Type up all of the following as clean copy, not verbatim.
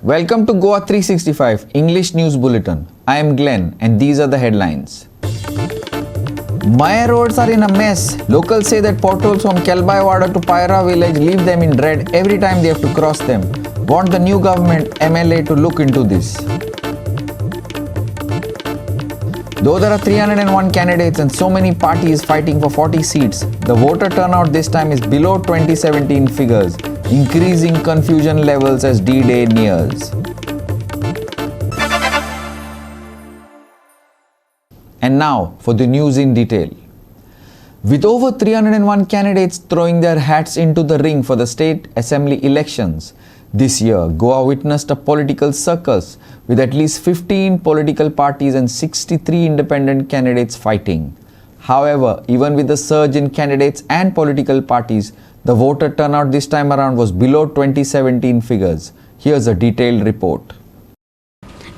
Welcome to GOA365 English News Bulletin. I am Glenn and these are the headlines. Maya roads are in a mess. Locals say that potholes from Kelbaiwada to Paira village leave them in dread every time they have to cross them. Want the new government MLA to look into this. Though there are 301 candidates and so many parties fighting for 40 seats, the voter turnout this time is below 2017 figures, increasing confusion levels as D-Day nears. And now for the news in detail. With over 301 candidates throwing their hats into the ring for the state assembly elections, this year Goa witnessed a political circus with at least 15 political parties and 63 independent candidates fighting. However, even with the surge in candidates and political parties, the voter turnout this time around was below 2017 figures. Here's a detailed report.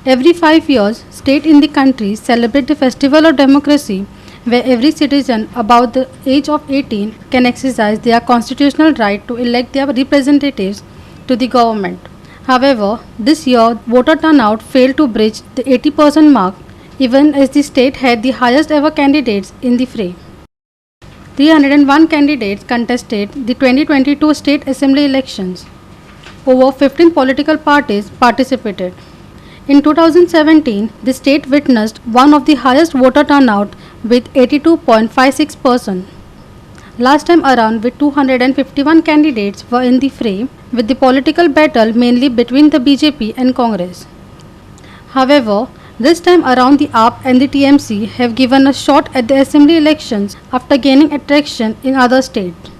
Every 5 years, states in the country celebrate the Festival of Democracy, where every citizen above the age of 18 can exercise their constitutional right to elect their representatives to the government. However, this year, voter turnout failed to breach the 80% mark, even as the state had the highest ever candidates in the fray. 301 candidates contested the 2022 state assembly elections. Over 15 political parties participated. In 2017, the state witnessed one of the highest voter turnout with 82.56%. Last time around, with 251 candidates were in the fray, with the political battle mainly between the BJP and Congress. However, this time around the AAP and the TMC have given a shot at the assembly elections after gaining attraction in other states.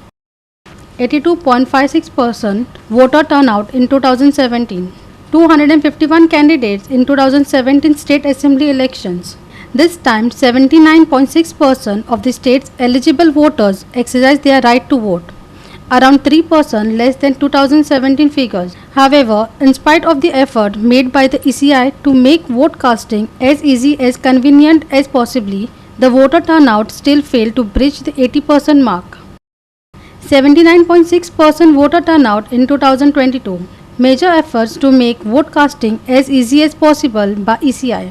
82.56% voter turnout in 2017. 251 candidates in 2017 state assembly elections. This time, 79.6% of the state's eligible voters exercised their right to vote, around 3% less than 2017 figures. However, in spite of the effort made by the ECI to make vote casting as easy as convenient as possibly, the voter turnout still failed to breach the 80% mark. 79.6% voter turnout in 2022. Major efforts to make vote casting as easy as possible by ECI.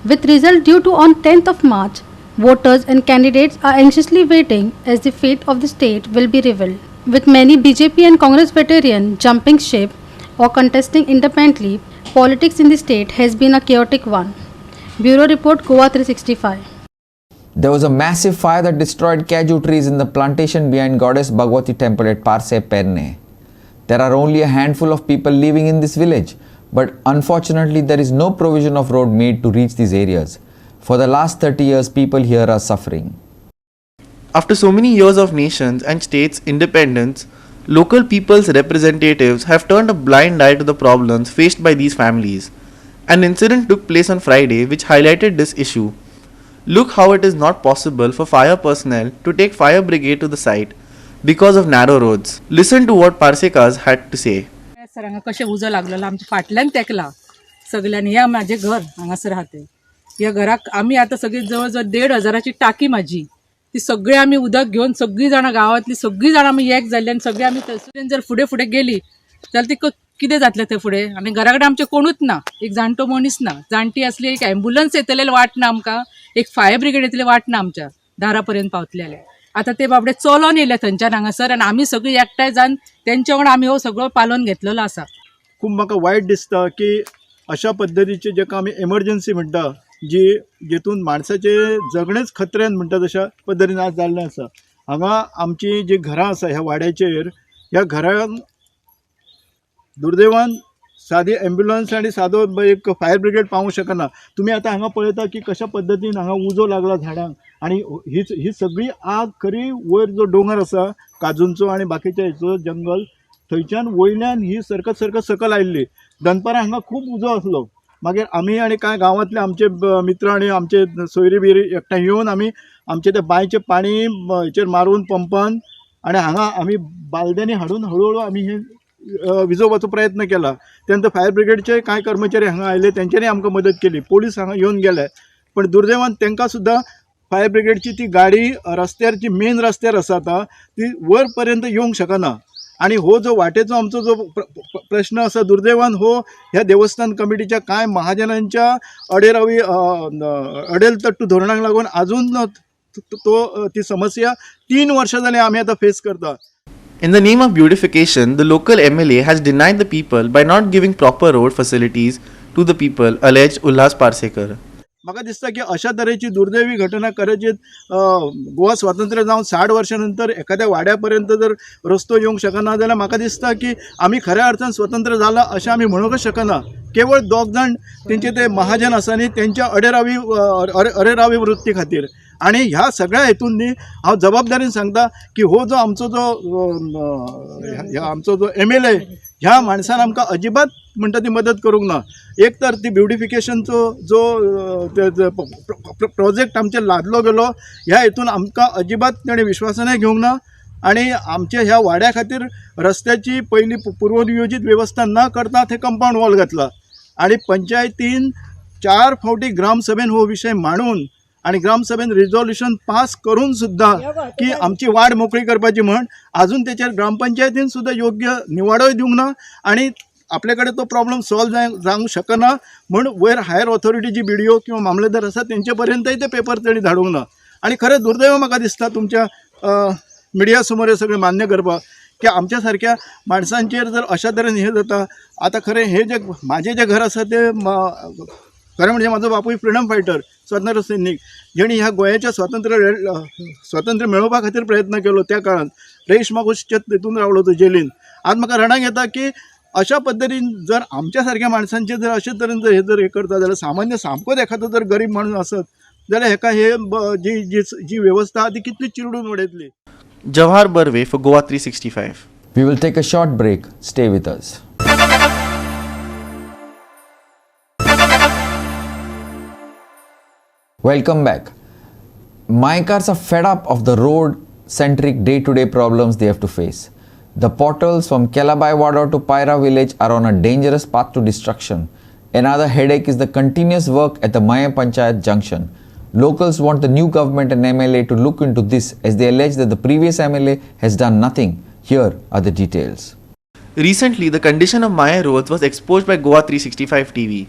With result due to on 10th of March, voters and candidates are anxiously waiting as the fate of the state will be revealed. With many BJP and Congress veterans jumping ship or contesting independently, politics in the state has been a chaotic one. Bureau Report, GOA365. There was a massive fire that destroyed kaju trees in the plantation behind Goddess Bhagwati temple at Parse Perne. There are only a handful of people living in this village, but unfortunately there is no provision of road made to reach these areas. For the last 30 years, people here are suffering. After so many years of nations and states' independence, local people's representatives have turned a blind eye to the problems faced by these families. An incident took place on Friday which highlighted this issue. Look how it is not possible for fire personnel to take fire brigade to the site because of narrow roads. Listen to what Parsekas had to say. सरांगा कशें उजो लागलेलो आमच्या फाटल्यान तेकला सगळ्यांनी या माझे घर हांगासर राहते या घराक आमी आता सगळी जवळ जवळ 1,500ची टाकी माझी ती सगळी आमी उदक घेऊन सगळी जाणां गावातली सगळी जाणां आमी एक जाल्ली आनी सगळी आमी थंयसर जर फुडें फुडें गेली जाल्यार ती कितें जातलें थंय फुडें आनी घरा कडेन आमचें कोणूच ना एक जाणटो मनीस ना जाणटी असली एक ॲम्ब्युलन्स येतले वाट ना आमकां एक फायर ब्रिगेड येतले वाट ना आमच्या दारा पर्यंत पावतले जाल्यार आता ते बाबडे चलोन येयले थंयच्यान हांगासर आनी आमी सगळी एकठांय जावन तेंच्या वांगडा आमी हो सगळो पालोवन घेतलेलो आसा. खूब म्हाका वायट दिसता की अशा पद्दतीचे जेका आमी एमर्जन्सी म्हणटा जी जेतून माणसाचे जगणेच खत्र्यान म्हणटा तशा पद्दतीन आज जाल्लें आसा. हांगा आमची जी घरां आसा ह्या वाड्याचेर ह्या घरांक दुर्दैवान सादी एम्ब्युलन्स आनी सादो एक फायर ब्रिगेड पावूंक शकना. तुमी आतां हांगा पळयता की कशा पद्दतीन हांगा उजो लागला झाडांक आनी ही सगळी आग खरी वयर जो डोंगर आसा काजूंचो आनी बाकीच्या हेचो जंगल थंयच्यान वयल्यान ही सरकत सकल आयिल्ली. दनपारां हांगा खूब उजो आसलो. मागीर आमी आनी कांय गांवांतले आमचे मित्र आनी आमचे सोयरी बिरी एकठांय येवन आमी आमचे ते बांयचें पाणी हेचेर मारून पंपान आनी हांगा आमी बालद्यांनी हाडून हळू आमी हे विझोवपाचो प्रयत्न केला. त्यानंतर फायर ब्रिगेडचे कांय कर्मचारी हांगा आयले तेंच्यांनी आमकां मदत केली. पोलीस हांगा येवन गेले पण दुर्दैवान तांकां सुद्दां फायर ब्रिगेडची ती गाडी रस्त्यार जी मेन रस्त्यार आसा ती वर पर्यंत येवंक शकना आणि हो जो वाटेचो आमचो जो प्रश्न असा दुर्दैवान हो ह्या देवस्थान कमिटीच्या काय महाजनांच्या अडेरावी अडेलतट्टू धोरणाक लागून अजून ती समस्या 3 वर्ष जाली आम्ही आता फेस करता. In the name of beautification, the local MLA has denied the people by not giving proper road facilities to the people, alleged Ulhas Parsekar. म्हाका दिसता की अशा तरेची दुर्दैवी घटना कदाचित गोवा स्वातंत्र्य जावन 60 वर्षानंतर एखाद्या वाड्यापर्यंत जर रस्तो येवंक शकना जाल्यार म्हाका दिसता की आमी खऱ्या अर्थान स्वतंत्र जाला अशें आमी म्हणूंकच शकना. केवळ 2 जाण तेंचे ते महाजन आसा न्ही तेंच्या अरेरावी वृत्ती खातीर आणि ह्या सगळ्या हेतून न्ही हांव जबाबदारीन सांगता की हो जो आमचो जो MLA ह्या माणसान आमकां अजिबात म्हणटा ती मदत करूंक ना. एक तर ती ब्युटिफिकेशनचो जो प्रोजेक्ट आमचे लादलो गेलो ह्या हेतून आमकां अजिबात तेणें विश्वासानय घेवंक ना आणि आमच्या ह्या वाड्या खातीर रस्त्याची पयली पूर्वनियोजित वेवस्था न करता थंय कंपाऊंड वॉल घातला आणि पंचायतीन 4 फावटी ग्रामसभेन हो विशय मांडून आणि ग्रामसभेन रिझोल्युशन पास करून सुद्धा की आमची वाड मोकळी करपाची म्हण अजून त्याचेर ग्रामपंचायतीन सुद्धा योग्य निवाडोय दिवंक ना आणि आपल्याकडे तो प्रॉब्लेम सॉल्व जावंक शकना म्हण वयर हायर ऑथॉरिटी जी BDO किंवा मामलेदार आसा तेंचे पर्यंतय ते पेपर तेणी धाडूंक ना. आणि खरें दुर्दैव म्हाका दिसता तुमच्या मिडिया समोर हे सगळें मान्य करपाक की आमच्या सारक्या माणसांचेर जर अशा तरेन हे जाता. आता खरें हे जे माझे जे घर आसा ते खरें म्हणजे म्हाजो बापूय फ्रिडम फायटर स्वातंत्र्य सैनीक जेणी ह्या गोंयाच्या स्वातंत्र्य मेळोवपा खातीर प्रयत्न केलो त्या काळात रेश मागोसच्या तितून रावलो तो जेलीन. आज म्हाका रडाक येता की अशा पद्दतीन जर आमच्या सारक्या माणसांचे जर अशे तरेन जर हे करता जाल्यार सामान्य सामकोच एखादो जर गरीब माणूस आसत जाल्यार हेका हे जी वेवस्था आहा ती कितली चिरडून उडयतली. Jawahar Barve for Goa 365. We will take a short break. Stay with us. Welcome back. Mayakars are fed up of the road-centric day-to-day problems they have to face. The portals from Kelabai Wada to Paira village are on a dangerous path to destruction. Another headache is the continuous work at the Maya Panchayat junction. Locals want the new government and MLA to look into this as they allege that the previous MLA has done nothing. Here are the details. Recently, the condition of Maya roads was exposed by Goa 365 TV.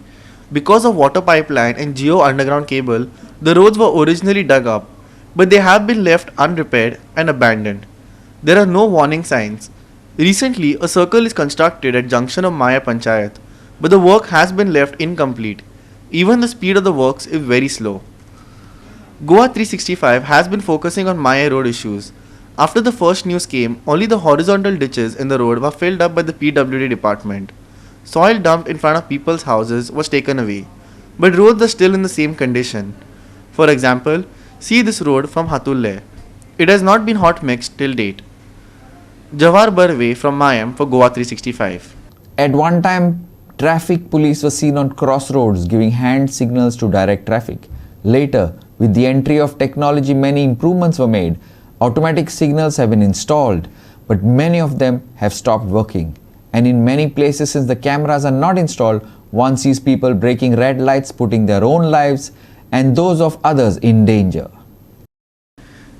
Because of water pipeline and geo underground cable, the roads were originally dug up, but they have been left unrepaired and abandoned. There are no warning signs. Recently, a circle is constructed at junction of Maya Panchayat, but the work has been left incomplete. Even the speed of the works is very slow. Goa 365 has been focusing on Maya road issues. After the first news came, only the horizontal ditches in the road were filled up by the PWD department. Soil dumped in front of people's houses was taken away, but roads are still in the same condition. For example, see this road from Hatulle. It has not been hot mixed till date. Jawahar Barve from Mayam for Goa 365. At one time, traffic police were seen on crossroads giving hand signals to direct traffic. Later, with the entry of technology, many improvements were made. Automatic signals have been installed, but many of them have stopped working. And in many places, since the cameras are not installed, one sees people breaking red lights, putting their own lives and those of others in danger.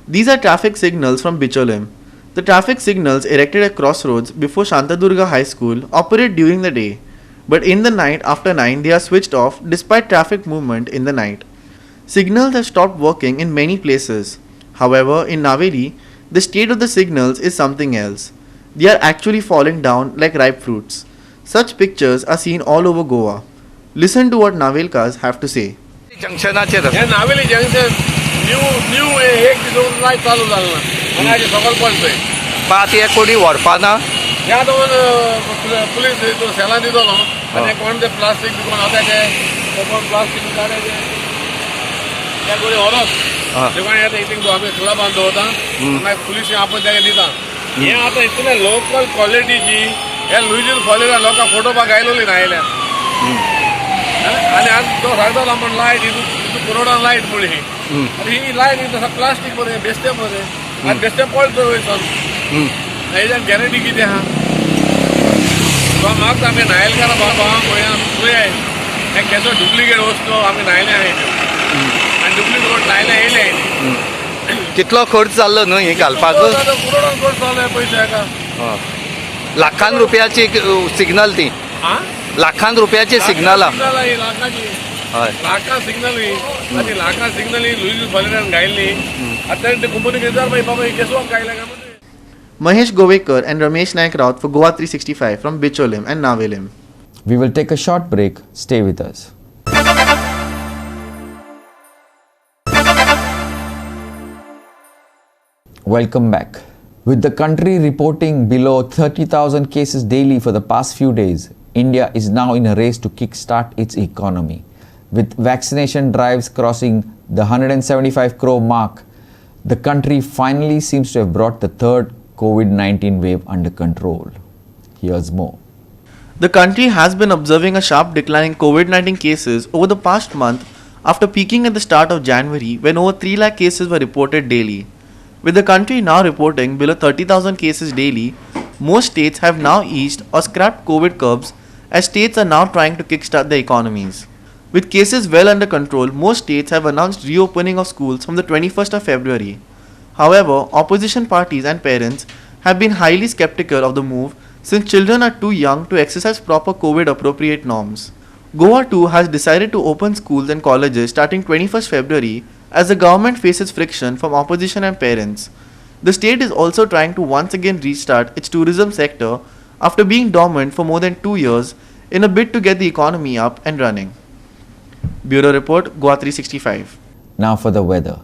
These are traffic signals from Bicholim. The traffic signals erected at crossroads before Shantadurga High School operate during the day, but in the night after 9 they are switched off despite traffic movement in the night. Signals have stopped working in many places. However, in Naveli, the state of the signals is something else. They are actually falling down like ripe fruits. Such pictures are seen all over Goa. Listen to what Navelkas have to say. Navelim junction new एक दिसून light चालू जालें ना आनी हाजे सकयल पडटय पात हे कोणी व्हरपाना ह्या दोन पुलीस सेला दिलो आनी कोण ते प्लास्टीक बी कोण आतां ते कोण प्लास्टीक काडे ते कोणी व्हरप ते कोण येता इथून आमी क्लबान दवरता मागीर पुलीस आपण तेका दिता हे आतां इतले लोकल क्वॉलिटीची हे लुजीन फॉलेला लोकांक फोटोवपाक आयलोली ना आयल्या आणि आज तो सांगतो आपण लायट हितून पुरवठा लायट म्हणून ही ही लायट तसा प्लास्टीक मध्ये बेस्टे मध्ये आणि बेस्टे पळतो वयसून हेज्यान गॅरंटी कितें आहा तो मागता आमी नायलकारा बाबा गोंया पळय हे केसो डुप्लिकेट वस्तू आमी नायले आहाय आणि डुप्लिकेट लायले येयले कितलो खर्च जाल्लो न्हू हे घालपाक पुरवठा खर्च जालो पयशे हेका लाखान रुपयाची सिग्नल ती आ लाखान रुपयाची सिग्नल सिग्नल ही लाखाची हय लाखा सिग्नल ही आणि लाखा सिग्नल ही लुईस बलेरान गायल्ली आता ते कंपनी घेजार भाई बाबा केसवा गायला का Mahesh Govekar and Ramesh Naik Raut for Goa 365 from Bicholim and Navelim. We will take a short break. Stay with us. Welcome back. With the country reporting below 30,000 cases daily for the past few days, India is now in a race to kickstart its economy. With vaccination drives crossing the 175 crore mark, the country finally seems to have brought the third COVID-19 wave under control. Here's more. The country has been observing a sharp decline in COVID-19 cases over the past month after peaking at the start of January when over 3 lakh cases were reported daily. With the country now reporting below 30,000 cases daily, most states have now eased or scrapped COVID curbs as states are now trying to kickstart their economies. With cases well under control, most states have announced reopening of schools from the 21st of February. However, opposition parties and parents have been highly skeptical of the move since children are too young to exercise proper COVID appropriate norms. Goa too has decided to open schools and colleges starting 21st February as the government faces friction from opposition and parents. The state is also trying to once again restart its tourism sector after being dormant for more than 2 years in a bid to get the economy up and running. Bureau Report, Goa 365. Now for the weather.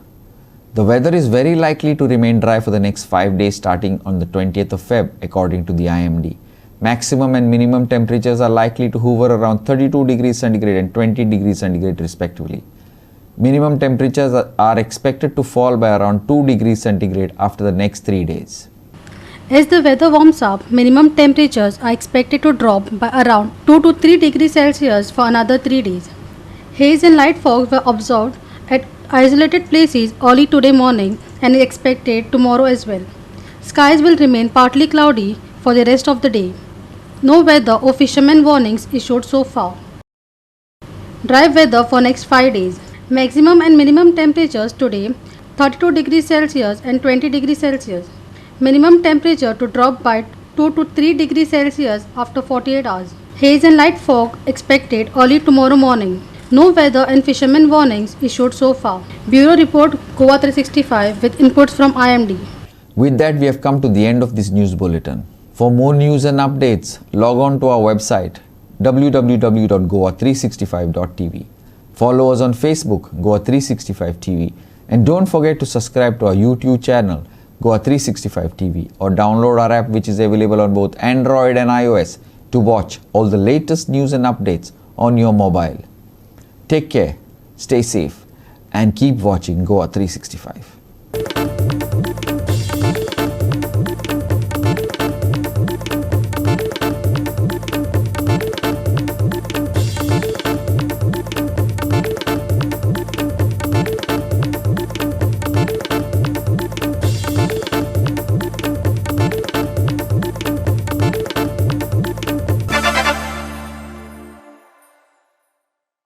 The weather is very likely to remain dry for the next 5 days starting on the 20th of Feb according to the IMD. Maximum and minimum temperatures are likely to hover around 32 degrees centigrade and 20 degrees centigrade respectively. Minimum temperatures are expected to fall by around 2 degrees centigrade after the next 3 days. As the weather warms up, minimum temperatures are expected to drop by around 2 to 3 degrees Celsius for another 3 days. Haze and light fog were observed at isolated places early today morning and is expected tomorrow as well. Skies will remain partly cloudy for the rest of the day. No weather or fisherman warnings issued so far. Dry weather for next 5 days. Maximum and minimum temperatures today 32 degrees Celsius and 20 degrees Celsius. Minimum temperature to drop by 2 to 3 degrees Celsius after 48 hours. Haze and light fog expected early tomorrow morning. No weather and fisherman warnings issued so far. Bureau Report, Goa 365 with inputs from IMD. With that, we have come to the end of this news bulletin. For more news and updates, log on to our website www.goa365.tv. Follow us on Facebook, Goa365 TV, and don't forget to subscribe to our YouTube channel, Goa365 TV, or download our app which is available on both Android and iOS to watch all the latest news and updates on your mobile. Take care, stay safe, and keep watching Goa 365.